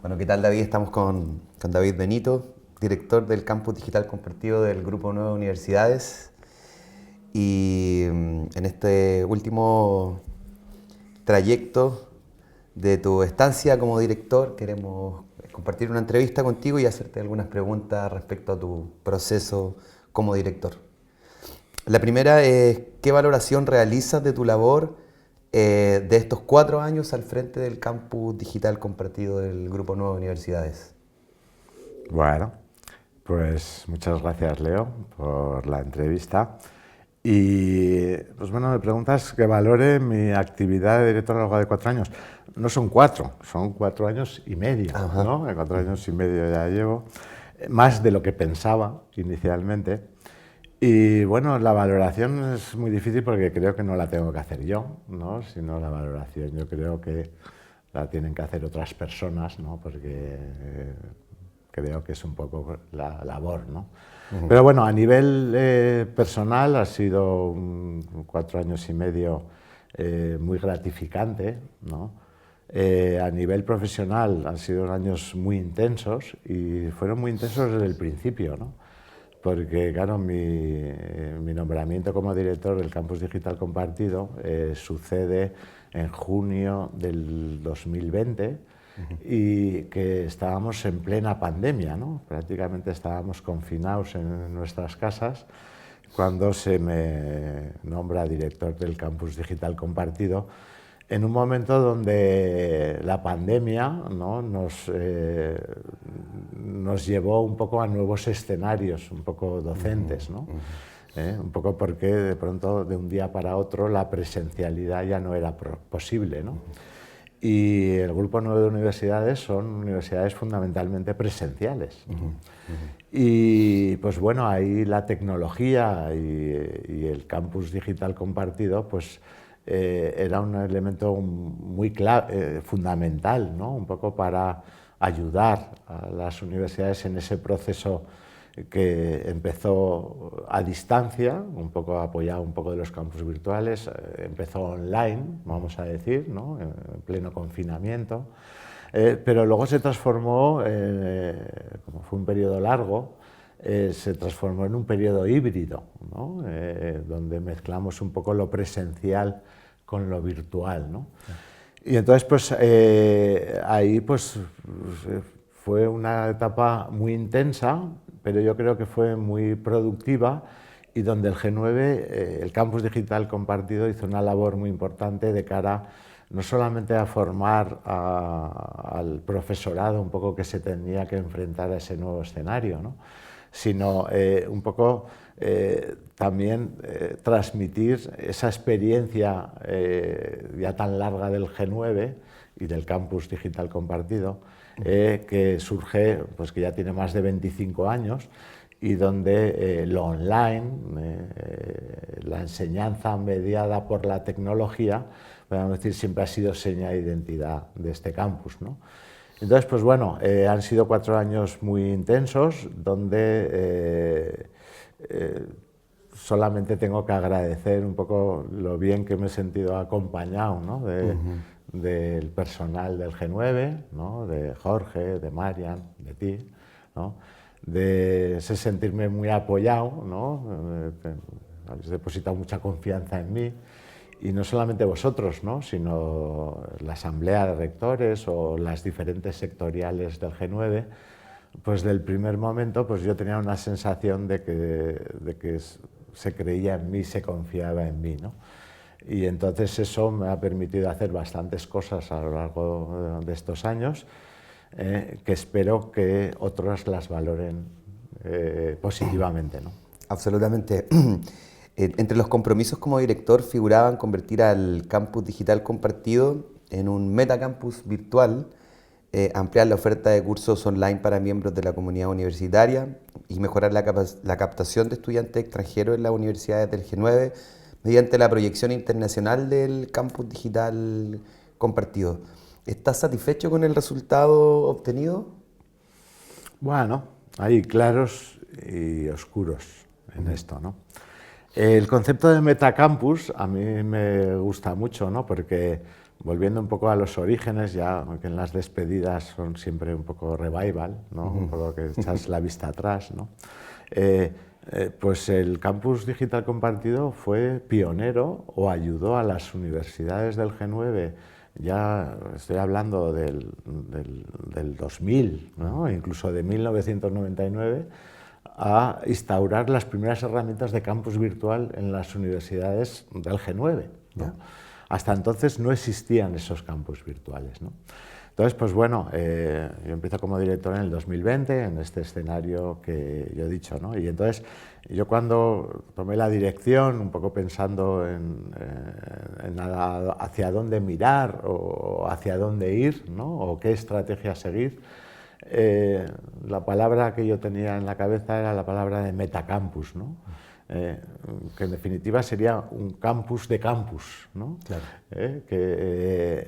Bueno, ¿qué tal, David? Estamos con David Benito, director del Campus Digital Compartido del Grupo Nueve Universidades. Y en este último trayecto de tu estancia como director, queremos compartir una entrevista contigo y hacerte algunas preguntas respecto a tu proceso como director. La primera es, ¿qué valoración realizas de tu labor de estos 4 años al frente del Campus Digital Compartido del Grupo Nueve Universidades? Bueno, pues muchas gracias, Leo, por la entrevista. Y pues bueno, me preguntas que valore mi actividad de director a lo largo de 4 años. No son cuatro, son 4 años y medio, Ajá. ¿no? 4 años y medio ya llevo, más de lo que pensaba inicialmente. Y bueno, la valoración es muy difícil porque creo que no la tengo que hacer yo, ¿no? Sino la valoración yo creo que la tienen que hacer otras personas, ¿no? Porque creo que es un poco la labor, ¿no? Pero bueno, a nivel personal ha sido 4 años y medio muy gratificante, ¿no? A nivel profesional han sido años muy intensos y fueron muy intensos desde el principio, ¿no? Porque, claro, mi nombramiento como director del Campus Digital Compartido sucede en junio del 2020 y que estábamos en plena pandemia, ¿no? Prácticamente estábamos confinados en nuestras casas cuando se me nombra director del Campus Digital Compartido, en un momento donde la pandemia, ¿no? nos llevó un poco a nuevos escenarios, un poco docentes, ¿no? Un poco porque de pronto de un día para otro la presencialidad ya no era posible, ¿no? Y el Grupo 9 de universidades son universidades fundamentalmente presenciales. Y pues bueno, ahí la tecnología y el campus digital compartido pues era un elemento muy fundamental, ¿no? Un poco para ayudar a las universidades en ese proceso que empezó a distancia, un poco apoyado un poco de los campus virtuales, empezó online, vamos a decir, ¿no? En pleno confinamiento, pero luego se transformó, como fue un periodo largo, se transformó en un periodo híbrido, ¿no? Donde mezclamos un poco lo presencial con lo virtual, ¿no? Y entonces, pues ahí pues fue una etapa muy intensa, pero yo creo que fue muy productiva y donde el G9, el Campus Digital Compartido, hizo una labor muy importante de cara no solamente a formar al profesorado un poco que se tenía que enfrentar a ese nuevo escenario, ¿no? Sino un poco también transmitir esa experiencia ya tan larga del G9 y del Campus Digital Compartido, que surge, pues que ya tiene más de 25 años, y donde lo online, la enseñanza mediada por la tecnología, podemos decir, siempre ha sido seña de identidad de este campus, ¿no? Entonces, pues bueno, han sido 4 años muy intensos, donde solamente tengo que agradecer un poco lo bien que me he sentido acompañado, ¿no? Del personal del G9, ¿no? De Jorge, de Marian, de ti, ¿no? De ese sentirme muy apoyado, ¿no? Habéis depositado mucha confianza en mí, y no solamente vosotros, ¿no? Sino la asamblea de rectores o las diferentes sectoriales del G9, pues del primer momento pues yo tenía una sensación de que se creía en mí, se confiaba en mí, ¿no? Y entonces eso me ha permitido hacer bastantes cosas a lo largo de estos años, que espero que otros las valoren positivamente, ¿no? Absolutamente. Entre los compromisos como director figuraban convertir al campus digital compartido en un metacampus virtual, ampliar la oferta de cursos online para miembros de la comunidad universitaria y mejorar la captación de estudiantes extranjeros en las universidades del G9 mediante la proyección internacional del campus digital compartido. ¿Estás satisfecho con el resultado obtenido? Bueno, hay claros y oscuros en esto, ¿no? El concepto de metacampus a mí me gusta mucho, ¿no? Porque volviendo un poco a los orígenes, ya que en las despedidas son siempre un poco revival, ¿no? Un poco que echas la vista atrás, ¿no? Pues el campus digital compartido fue pionero o ayudó a las universidades del G9, ya estoy hablando del 2000, ¿no? Incluso de 1999, a instaurar las primeras herramientas de campus virtual en las universidades del G9, ¿no? Hasta entonces no existían esos campus virtuales, ¿no? Entonces, pues bueno, yo empiezo como director en el 2020, en este escenario que yo he dicho, ¿no? Y entonces, yo cuando tomé la dirección, un poco pensando en hacia dónde mirar o hacia dónde ir, ¿no? O qué estrategia seguir, la palabra que yo tenía en la cabeza era la palabra de metacampus, ¿no? Que en definitiva sería un campus de campus, ¿no? Claro.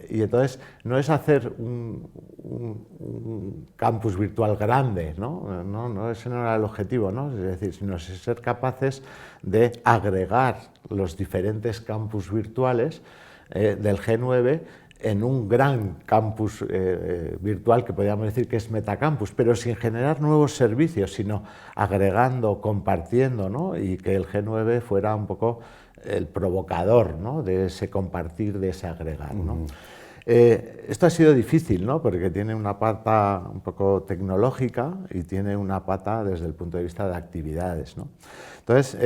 Y entonces no es hacer un campus virtual grande, ¿no? No, ese no era el objetivo, ¿no? Es decir, sino ser capaces de agregar los diferentes campus virtuales del G9 en un gran campus virtual que podríamos decir que es Metacampus, pero sin generar nuevos servicios, sino agregando, compartiendo, ¿no? Y que el G9 fuera un poco el provocador, ¿no? De ese compartir, de ese agregar, ¿no? Esto ha sido difícil, ¿no? Porque tiene una pata un poco tecnológica y tiene una pata desde el punto de vista de actividades, ¿no? Entonces,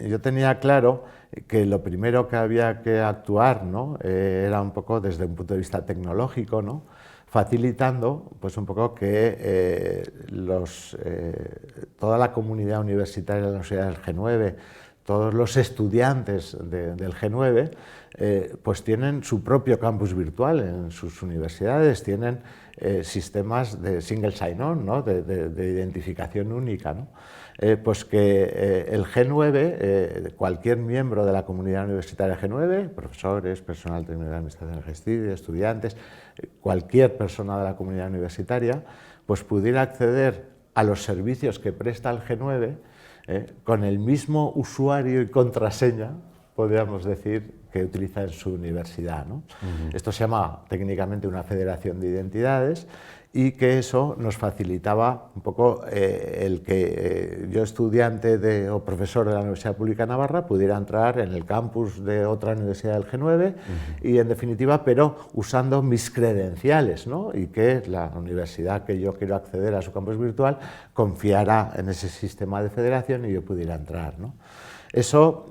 yo tenía claro que lo primero que había que actuar, ¿no? Era un poco desde un punto de vista tecnológico, ¿no? Facilitando pues un poco que toda la comunidad universitaria de la Universidad del G9, todos los estudiantes del G9, pues tienen su propio campus virtual en sus universidades, tienen sistemas de single sign-on, ¿no? de identificación única, ¿no? Pues que el G9, cualquier miembro de la comunidad universitaria G9, profesores, personal técnico de administración y gestión, estudiantes, cualquier persona de la comunidad universitaria, pues pudiera acceder a los servicios que presta el G9 con el mismo usuario y contraseña, podríamos decir, que utiliza en su universidad, ¿no? Esto se llama técnicamente una federación de identidades y que eso nos facilitaba un poco el que yo, estudiante o profesor de la Universidad Pública de Navarra, pudiera entrar en el campus de otra universidad del G9 y, en definitiva, pero usando mis credenciales, ¿no? Y que la universidad que yo quiero acceder a su campus virtual confiara en ese sistema de federación y yo pudiera entrar, ¿no? Eso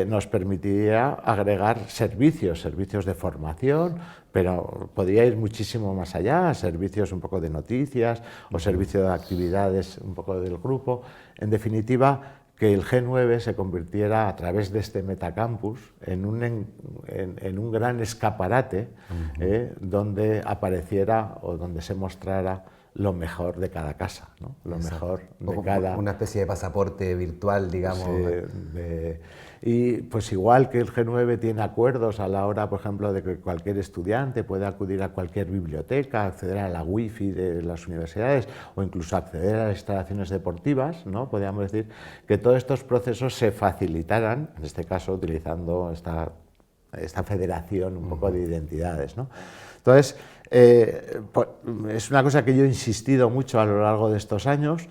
nos permitiría agregar servicios de formación, pero podría ir muchísimo más allá, servicios un poco de noticias o servicios de actividades un poco del grupo. En definitiva, que el G9 se convirtiera a través de este Metacampus en un gran escaparate donde apareciera o donde se mostrara lo mejor de cada casa, ¿no? Lo mejor de cada... Una especie de pasaporte virtual, digamos. Sí, y pues igual que el G9 tiene acuerdos a la hora, por ejemplo, de que cualquier estudiante puede acudir a cualquier biblioteca, acceder a la wifi de las universidades o incluso acceder a las instalaciones deportivas, ¿no? Podríamos decir que todos estos procesos se facilitaran, en este caso utilizando esta federación un poco de identidades, ¿no? Entonces, es una cosa que yo he insistido mucho a lo largo de estos años.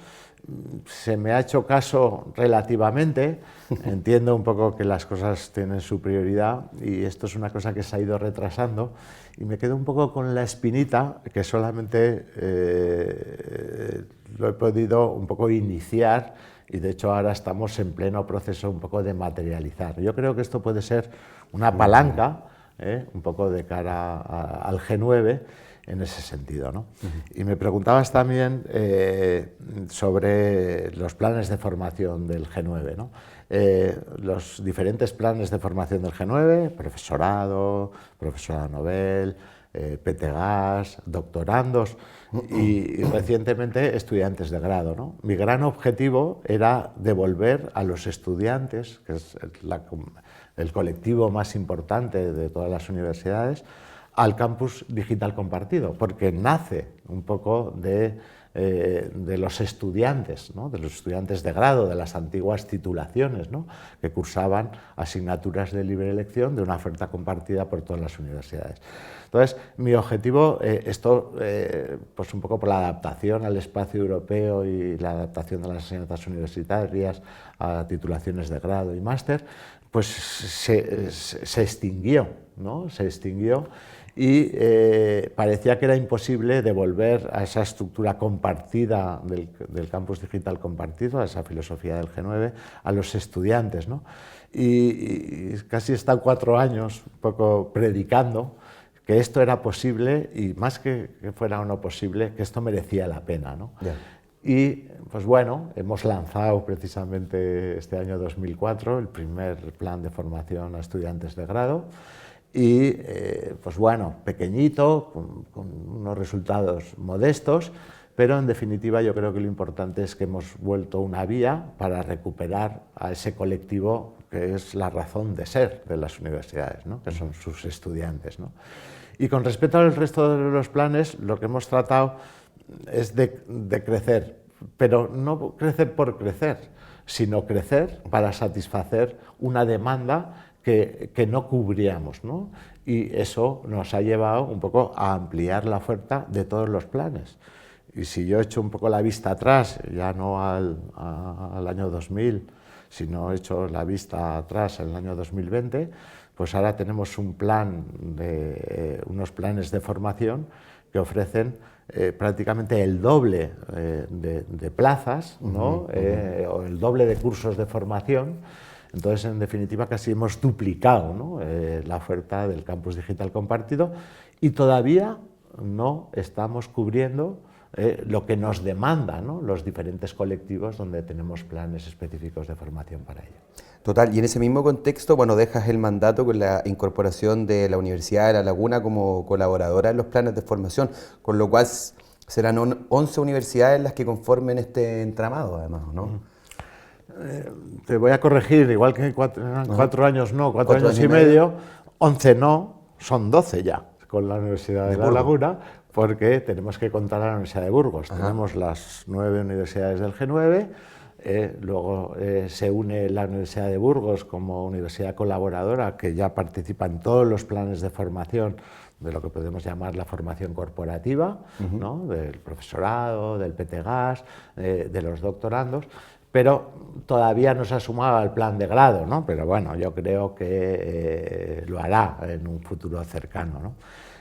Se me ha hecho caso relativamente, entiendo un poco que las cosas tienen su prioridad y esto es una cosa que se ha ido retrasando y me quedo un poco con la espinita que solamente lo he podido un poco iniciar y de hecho ahora estamos en pleno proceso un poco de materializar. Yo creo que esto puede ser una palanca un poco de cara al G9 en ese sentido, ¿no? Y me preguntabas también sobre los planes de formación del G9, ¿no? Los diferentes planes de formación del G9, profesorado Nobel, PTGAS, doctorandos y recientemente estudiantes de grado, ¿no? Mi gran objetivo era devolver a los estudiantes, que es el colectivo más importante de todas las universidades, al campus digital compartido, porque nace un poco de de los estudiantes, ¿no? De los estudiantes de grado, de las antiguas titulaciones, ¿no? Que cursaban asignaturas de libre elección de una oferta compartida por todas las universidades. Entonces, mi objetivo, pues un poco por la adaptación al espacio europeo y la adaptación de las enseñanzas universitarias a titulaciones de grado y máster, pues se extinguió, ¿no? Se extinguió y parecía que era imposible devolver a esa estructura compartida del campus digital compartido, a esa filosofía del G9, a los estudiantes, ¿no? Y casi he estado 4 años un poco predicando que esto era posible y más que fuera o no posible, que esto merecía la pena, ¿no? Yeah. Y pues bueno, hemos lanzado precisamente este año 2004 el primer plan de formación a estudiantes de grado y pues bueno, pequeñito, con unos resultados modestos, pero en definitiva yo creo que lo importante es que hemos vuelto una vía para recuperar a ese colectivo que es la razón de ser de las universidades, ¿no? Que son sus estudiantes, ¿no? Y con respecto al resto de los planes, lo que hemos tratado es de crecer, pero no crecer por crecer, sino crecer para satisfacer una demanda que no cubríamos, ¿no? Y eso nos ha llevado un poco a ampliar la oferta de todos los planes. Y si yo echo un poco la vista atrás, ya no al año 2000, sino echo la vista atrás al año 2020, pues ahora tenemos unos planes de formación que ofrecen prácticamente el doble de plazas, ¿no? O el doble de cursos de formación. Entonces, en definitiva, casi hemos duplicado, ¿no? La oferta del campus digital compartido y todavía no estamos cubriendo lo que nos demanda, ¿no? Los diferentes colectivos donde tenemos planes específicos de formación para ello. Total, y en ese mismo contexto, bueno, dejas el mandato con la incorporación de la Universidad de La Laguna como colaboradora en los planes de formación, con lo cual serán 11 universidades las que conformen este entramado, además, ¿no? Te voy a corregir, igual que 4 años no, 4 años y medio, 11 no, son 12 ya con la Universidad de La Laguna, porque tenemos que contar a la Universidad de Burgos. Tenemos las 9 universidades del G9, luego se une la Universidad de Burgos como universidad colaboradora que ya participa en todos los planes de formación de lo que podemos llamar la formación corporativa, ¿no? Del profesorado, del PTGAS, de los doctorandos, pero todavía no se ha sumado al plan de grado, ¿no? Pero bueno, yo creo que lo hará en un futuro cercano, ¿no?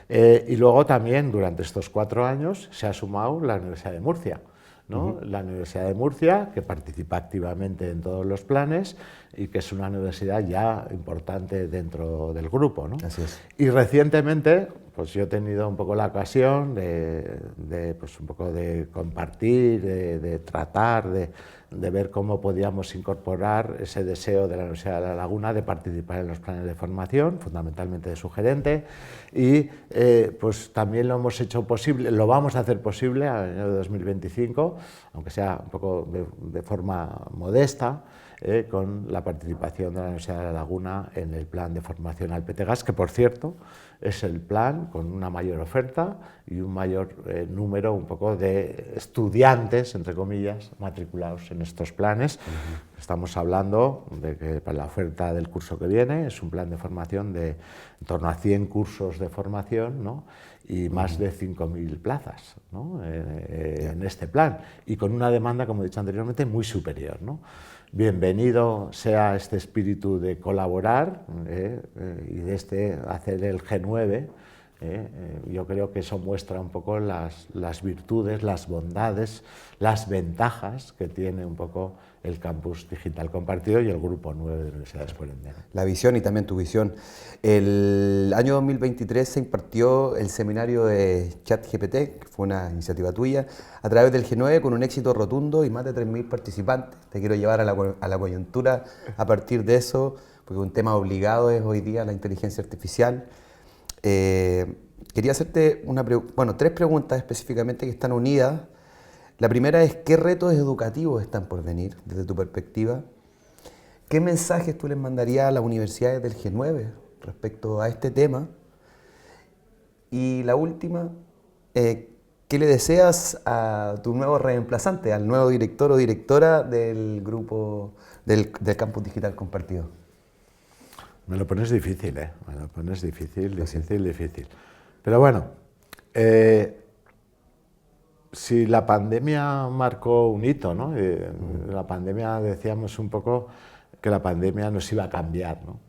Y luego también durante estos 4 años se ha sumado la Universidad de Murcia, ¿no? La Universidad de Murcia, que participa activamente en todos los planes y que es una universidad ya importante dentro del grupo, ¿no? Así es. Y recientemente, pues yo he tenido un poco la ocasión pues un poco de compartir, de tratar, de ver cómo podíamos incorporar ese deseo de la Universidad de La Laguna de participar en los planes de formación, fundamentalmente de su gerente, y pues también lo hemos hecho posible, lo vamos a hacer posible al año 2025, aunque sea un poco de forma modesta, con la participación de la Universidad de La Laguna en el plan de formación al PTGAS, que por cierto es el plan con una mayor oferta y un mayor número un poco de estudiantes, entre comillas, matriculados en estos planes. Estamos hablando de que para la oferta del curso que viene es un plan de formación de en torno a 100 cursos de formación, ¿no? Y más de 5.000 plazas, ¿no? En este plan y con una demanda, como he dicho anteriormente, muy superior, ¿no? Bienvenido sea este espíritu de colaborar y de hacer el G9. Yo creo que eso muestra un poco las virtudes, las bondades, las ventajas que tiene un poco el campus digital compartido y el grupo 9 de universidades por Endesa. La visión y también tu visión. El año 2023 se impartió el seminario de ChatGPT, que fue una iniciativa tuya, a través del G9 con un éxito rotundo y más de 3.000 participantes. Te quiero llevar a la coyuntura a partir de eso, porque un tema obligado es hoy día la inteligencia artificial. Quería hacerte 3 preguntas específicamente que están unidas. La primera es, ¿qué retos educativos están por venir desde tu perspectiva? ¿Qué mensajes tú les mandarías a las universidades del G9 respecto a este tema? Y la última, ¿Qué le deseas a tu nuevo reemplazante, al nuevo director o directora del grupo del Campus Digital Compartido? Me lo pones difícil, ¿eh? Me lo pones difícil, Lo siento. difícil. Pero bueno, si la pandemia marcó un hito, ¿no? La pandemia, decíamos un poco que la pandemia nos iba a cambiar, ¿no?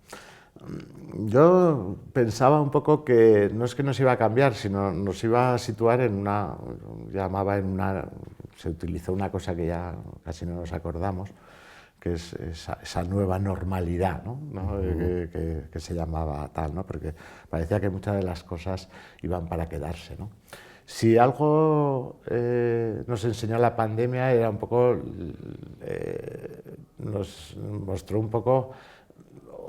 Yo pensaba un poco que no es que nos iba a cambiar, sino nos iba a situar en una, se utilizó una cosa que ya casi no nos acordamos, que es esa nueva normalidad, ¿no? Que se llamaba tal, ¿no? Porque parecía que muchas de las cosas iban para quedarse, ¿no? Si algo nos enseñó la pandemia era un poco, nos mostró un poco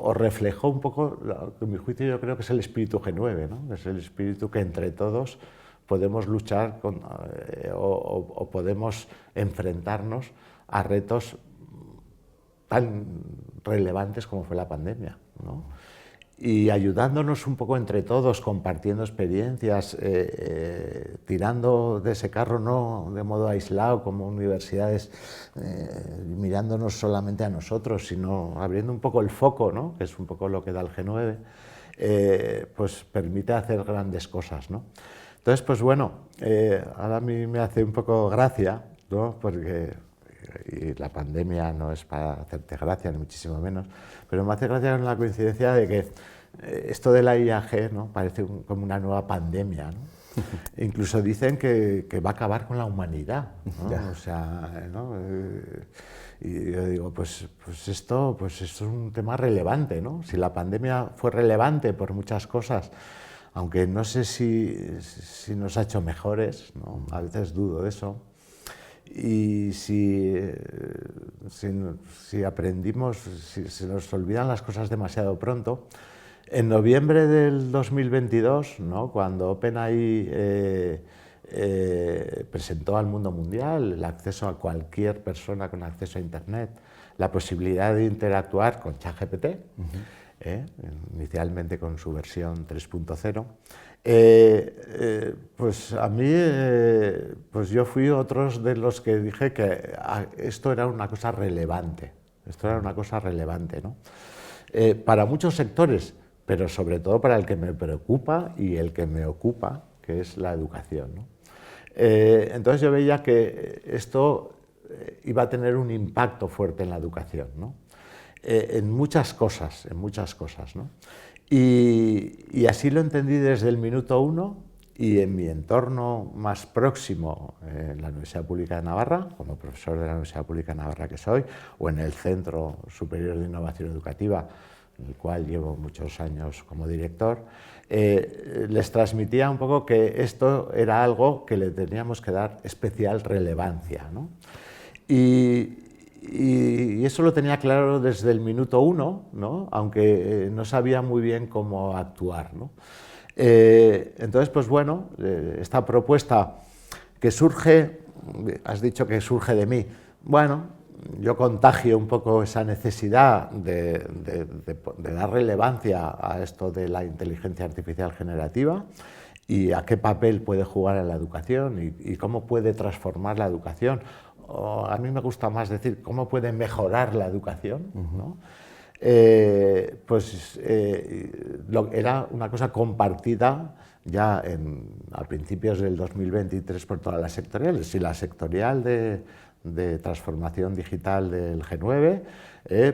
o reflejó un poco, en mi juicio yo creo que es el espíritu G9, ¿no? Es el espíritu que entre todos podemos luchar o podemos enfrentarnos a retos tan relevantes como fue la pandemia, ¿no? Y ayudándonos un poco entre todos, compartiendo experiencias, tirando de ese carro no de modo aislado como universidades, mirándonos solamente a nosotros, sino abriendo un poco el foco, ¿no? Que es un poco lo que da el G9, pues permite hacer grandes cosas, ¿no? Entonces, pues bueno, ahora a mí me hace un poco gracia, ¿no? Porque y la pandemia no es para hacerte gracia, ni muchísimo menos, pero me hace gracia con la coincidencia de que esto de la IAG, ¿no? Parece como una nueva pandemia, ¿no? Incluso dicen que va a acabar con la humanidad, ¿no? O sea, ¿no? Y yo digo, pues esto es un tema relevante, ¿no? Si la pandemia fue relevante por muchas cosas, aunque no sé si nos ha hecho mejores, ¿no? A veces dudo de eso. Y si aprendimos, si se nos olvidan las cosas demasiado pronto, en noviembre del 2022, ¿no? Cuando OpenAI presentó al mundo mundial el acceso a cualquier persona con acceso a Internet, la posibilidad de interactuar con ChatGPT, inicialmente con su versión 3.0, pues a mí, pues yo fui otros de los que dije que esto era una cosa relevante, ¿no? Para muchos sectores, pero sobre todo para el que me preocupa y el que me ocupa, que es la educación, ¿no? Entonces yo veía que esto iba a tener un impacto fuerte en la educación, ¿no? En muchas cosas, ¿no? Y así lo entendí desde el minuto uno, y en mi entorno más próximo, en la Universidad Pública de Navarra, como profesor de la Universidad Pública de Navarra que soy, o en el Centro Superior de Innovación Educativa, en el cual llevo muchos años como director, les transmitía un poco que esto era algo que le teníamos que dar especial relevancia, ¿no? Y eso lo tenía claro desde el minuto uno, ¿no? Aunque no sabía muy bien cómo actuar, ¿no? Entonces, pues bueno, esta propuesta que surge, has dicho que surge de mí, bueno, yo contagio un poco esa necesidad de dar relevancia a esto de la inteligencia artificial generativa y a qué papel puede jugar en la educación y cómo puede transformar la educación. O a mí me gusta más decir cómo puede mejorar la educación, ¿no? Era una cosa compartida ya a principios del 2023 por todas las sectoriales. Y la sectorial de transformación digital del G9,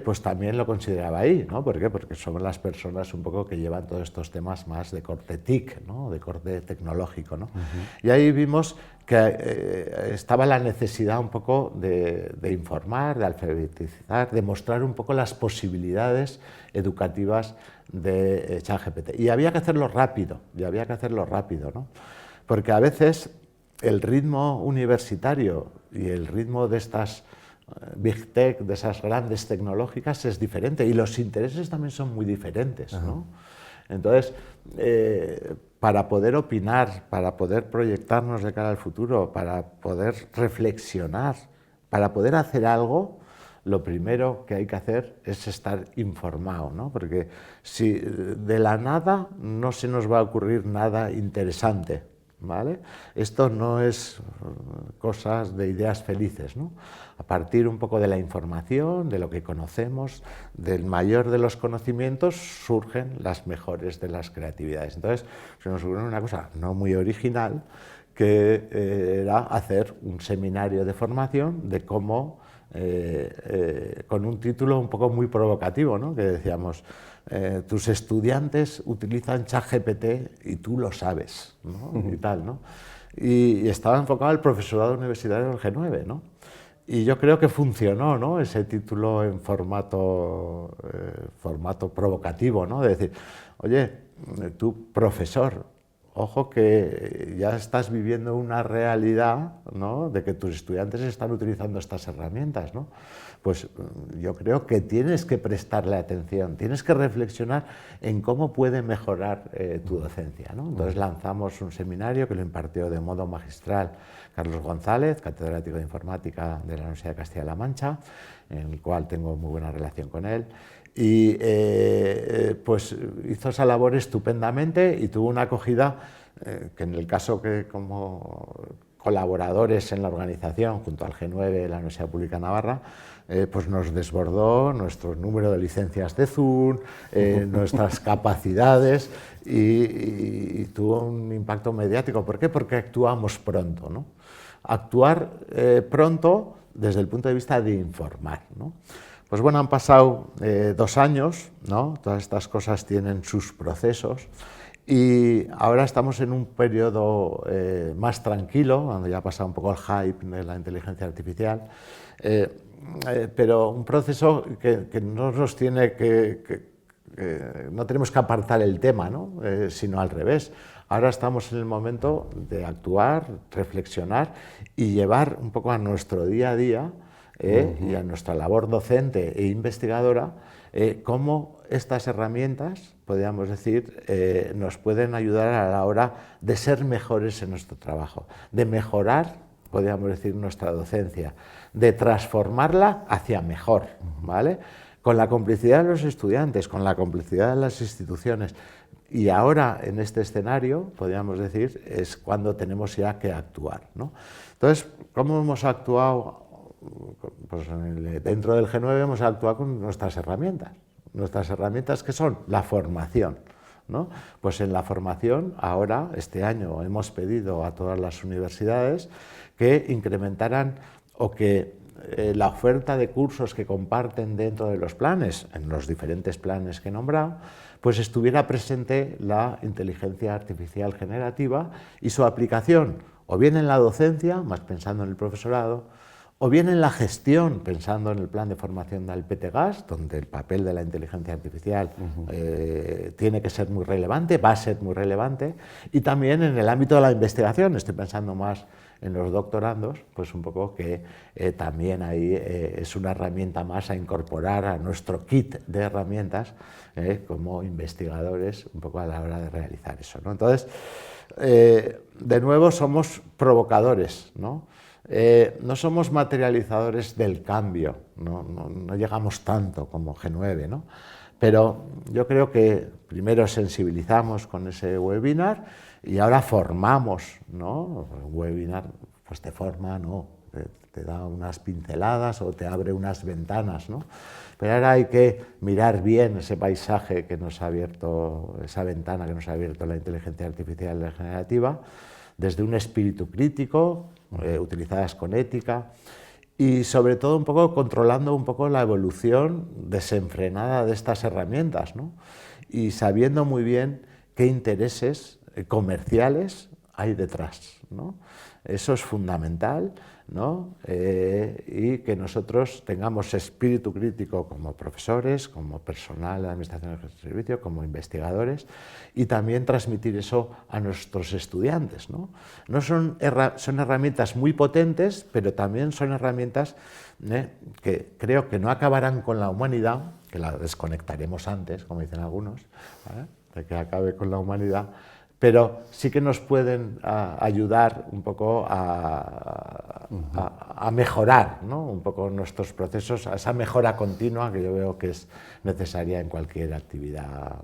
pues también lo consideraba ahí, ¿no? ¿Por qué? Porque somos las personas un poco que llevan todos estos temas más de corte TIC, ¿no? De corte tecnológico, ¿no? Y ahí vimos que estaba la necesidad un poco de informar, de alfabetizar, de mostrar un poco las posibilidades educativas de ChatGPT. Y había que hacerlo rápido, ¿no? Porque a veces el ritmo universitario y el ritmo de estas Big Tech, de esas grandes tecnológicas, es diferente y los intereses también son muy diferentes, ¿no? Entonces, para poder opinar, para poder proyectarnos de cara al futuro, para poder reflexionar, para poder hacer algo, lo primero que hay que hacer es estar informado, ¿no? Porque si de la nada no se nos va a ocurrir nada interesante, ¿vale? Esto no es cosas de ideas felices, ¿no? A partir un poco de la información, de lo que conocemos, del mayor de los conocimientos, surgen las mejores de las creatividades. Entonces, se nos ocurrió una cosa no muy original, que era hacer un seminario de formación de cómo, con un título un poco muy provocativo, ¿no? Que decíamos, tus estudiantes utilizan ChatGPT y tú lo sabes, ¿no? Y tal, ¿no? Y estaba enfocado al profesorado universitario del G9, ¿no? Y yo creo que funcionó, ¿no? Ese título en formato provocativo, ¿no? De decir, oye, tú, profesor, ojo que ya estás viviendo una realidad, ¿no? De que tus estudiantes están utilizando estas herramientas, ¿no? Pues yo creo que tienes que prestarle atención, tienes que reflexionar en cómo puede mejorar tu docencia, ¿no? Entonces lanzamos un seminario que lo impartió de modo magistral Carlos González, catedrático de informática de la Universidad de Castilla-La Mancha, en el cual tengo muy buena relación con él. Y pues hizo esa labor estupendamente y tuvo una acogida que en el caso que como colaboradores en la organización, junto al G9, la Universidad Pública de Navarra, pues nos desbordó nuestro número de licencias de Zoom, nuestras capacidades y tuvo un impacto mediático. ¿Por qué? Porque actuamos pronto, ¿no? Actuar pronto desde el punto de vista de informar, ¿no? Pues bueno, han pasado 2 años, ¿no? Todas estas cosas tienen sus procesos y ahora estamos en un periodo más tranquilo, donde ya ha pasado un poco el hype de la inteligencia artificial, pero un proceso que no nos tiene no tenemos que apartar el tema, ¿no? Sino al revés. Ahora estamos en el momento de actuar, reflexionar y llevar un poco a nuestro día a día y a nuestra labor docente e investigadora cómo estas herramientas, podríamos decir, nos pueden ayudar a la hora de ser mejores en nuestro trabajo, de mejorar, podríamos decir, nuestra docencia, de transformarla hacia mejor, ¿vale? Con la complicidad de los estudiantes, con la complicidad de las instituciones. Y ahora, en este escenario, podríamos decir, es cuando tenemos ya que actuar, ¿no? Entonces, ¿cómo hemos actuado? Pues dentro del G9 hemos actuado con nuestras herramientas. Nuestras herramientas, ¿qué son? La formación, ¿no? Pues en la formación, ahora, este año, hemos pedido a todas las universidades que incrementaran o que la oferta de cursos que comparten dentro de los planes, en los diferentes planes que he nombrado, pues estuviera presente la inteligencia artificial generativa y su aplicación, o bien en la docencia, más pensando en el profesorado, o bien en la gestión, pensando en el plan de formación del PTGAS, donde el papel de la inteligencia artificial tiene que ser muy relevante, va a ser muy relevante, y también en el ámbito de la investigación, estoy pensando más en los doctorandos, pues un poco que también ahí es una herramienta más a incorporar a nuestro kit de herramientas como investigadores, un poco a la hora de realizar eso, ¿no? Entonces, de nuevo somos provocadores, ¿no? No somos materializadores del cambio, no llegamos tanto como G9, ¿no? Pero yo creo que primero sensibilizamos con ese webinar y ahora formamos, ¿no? Un webinar pues te forma, ¿no? Te da unas pinceladas o te abre unas ventanas, ¿no? Pero ahora hay que mirar bien ese paisaje que nos ha abierto, esa ventana que nos ha abierto la inteligencia artificial generativa, desde un espíritu crítico, utilizadas con ética y sobre todo un poco controlando un poco la evolución desenfrenada de estas herramientas, ¿no? Y sabiendo muy bien qué intereses comerciales hay detrás, ¿no? Eso es fundamental, ¿no? Y que nosotros tengamos espíritu crítico como profesores, como personal de administración del servicio, como investigadores y también transmitir eso a nuestros estudiantes, ¿no? Son herramientas muy potentes, pero también son herramientas que creo que no acabarán con la humanidad, que la desconectaremos antes, como dicen algunos, ¿vale? De que acabe con la humanidad, pero sí que nos pueden ayudar un poco a mejorar, ¿no? Un poco nuestros procesos, a esa mejora continua que yo veo que es necesaria en cualquier actividad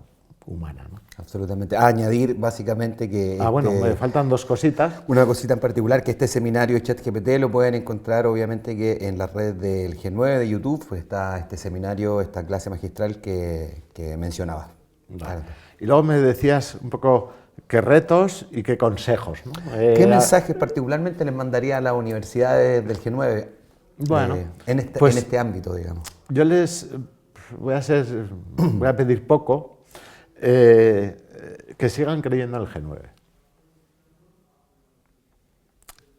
humana, ¿no? Absolutamente. Añadir básicamente que... Bueno, me faltan dos cositas. Una cosita en particular, que este seminario de ChatGPT lo pueden encontrar obviamente que en la red del G9 de YouTube, pues está este seminario, esta clase magistral que mencionaba. Vale. Y luego me decías un poco qué retos y qué consejos, ¿no? ¿Qué mensajes particularmente les mandaría a las universidades del G9 bueno, en este ámbito, digamos? Yo les voy a pedir poco, que sigan creyendo en el G9.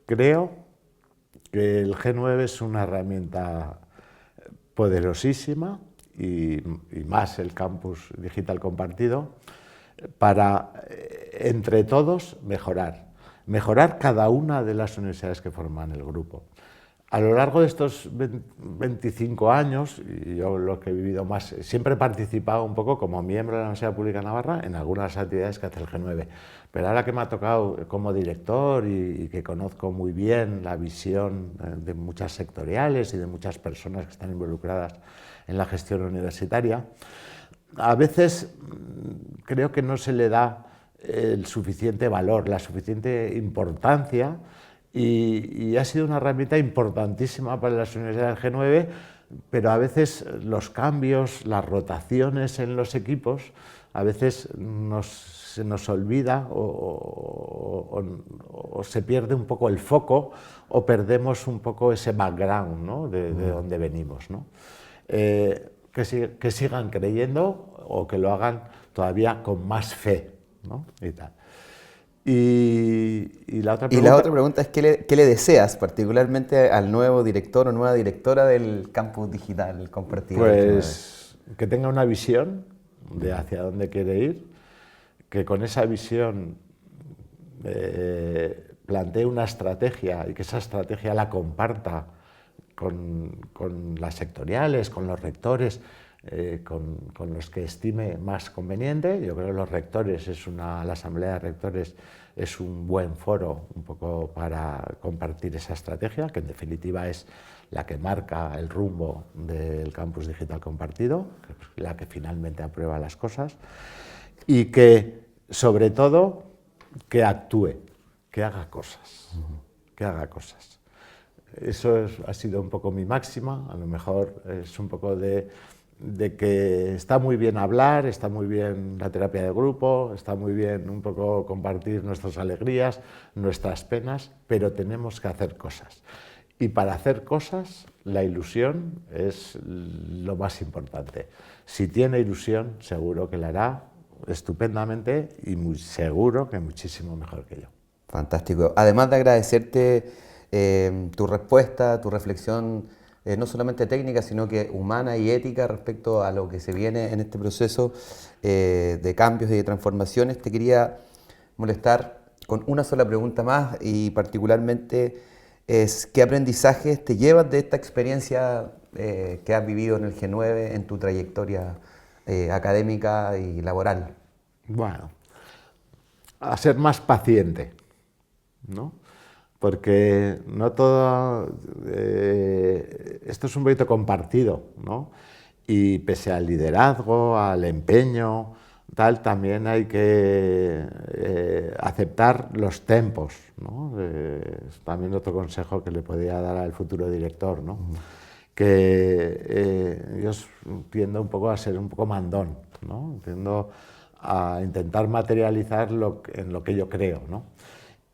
Creo que el G9 es una herramienta poderosísima y más el campus digital compartido para, entre todos, mejorar cada una de las universidades que forman el grupo. A lo largo de estos 25 años, y yo lo que he vivido más, siempre he participado un poco como miembro de la Universidad Pública de Navarra en algunas actividades que hace el G9. Pero ahora que me ha tocado como director y que conozco muy bien la visión de muchas sectoriales y de muchas personas que están involucradas en la gestión universitaria, a veces creo que no se le da el suficiente valor, la suficiente importancia, y ha sido una herramienta importantísima para las universidades del G9, pero a veces los cambios, las rotaciones en los equipos, a veces se nos olvida o se pierde un poco el foco o perdemos un poco ese background, ¿no? de donde venimos, ¿no? Que sigan creyendo o que lo hagan todavía con más fe, ¿no? Y tal. Y la otra pregunta es, ¿qué le deseas particularmente al nuevo director o nueva directora del campus digital compartido? Pues que tenga una visión de hacia dónde quiere ir, que con esa visión plantee una estrategia y que esa estrategia la comparta con las sectoriales, con los rectores, con los que estime más conveniente. Yo creo que los rectores la asamblea de rectores es un buen foro un poco para compartir esa estrategia, que en definitiva es la que marca el rumbo del campus digital compartido, la que finalmente aprueba las cosas, y que sobre todo que actúe, que haga cosas, que haga cosas. Eso ha sido un poco mi máxima. A lo mejor es un poco de que está muy bien hablar, está muy bien la terapia de grupo, está muy bien un poco compartir nuestras alegrías, nuestras penas, pero tenemos que hacer cosas. Y para hacer cosas, la ilusión es lo más importante. Si tiene ilusión, seguro que la hará estupendamente y muy seguro que muchísimo mejor que yo. Fantástico. Además de agradecerte tu respuesta, tu reflexión, no solamente técnica, sino que humana y ética respecto a lo que se viene en este proceso de cambios y de transformaciones, te quería molestar con una sola pregunta más, y particularmente es ¿qué aprendizajes te llevas de esta experiencia que has vivido en el G9 en tu trayectoria académica y laboral? Bueno, a ser más paciente, ¿no? Porque no todo, esto es un proyecto compartido, ¿no? Y pese al liderazgo, al empeño, tal, también hay que aceptar los tempos, ¿no? Es también otro consejo que le podría dar al futuro director, ¿no? Que yo tiendo un poco a ser un poco mandón, ¿no? Tiendo a intentar materializar en lo que yo creo, ¿no?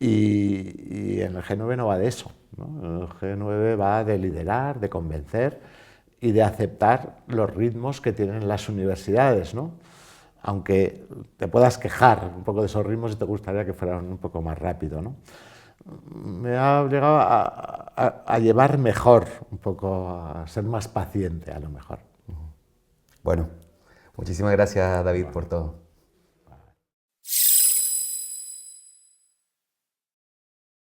Y en el G9 no va de eso, ¿no? El G9 va de liderar, de convencer y de aceptar los ritmos que tienen las universidades, ¿no? Aunque te puedas quejar un poco de esos ritmos y te gustaría que fueran un poco más rápido, ¿no? Me ha obligado a llevar mejor, un poco a ser más paciente a lo mejor. Bueno, muchísimas gracias, David, por todo.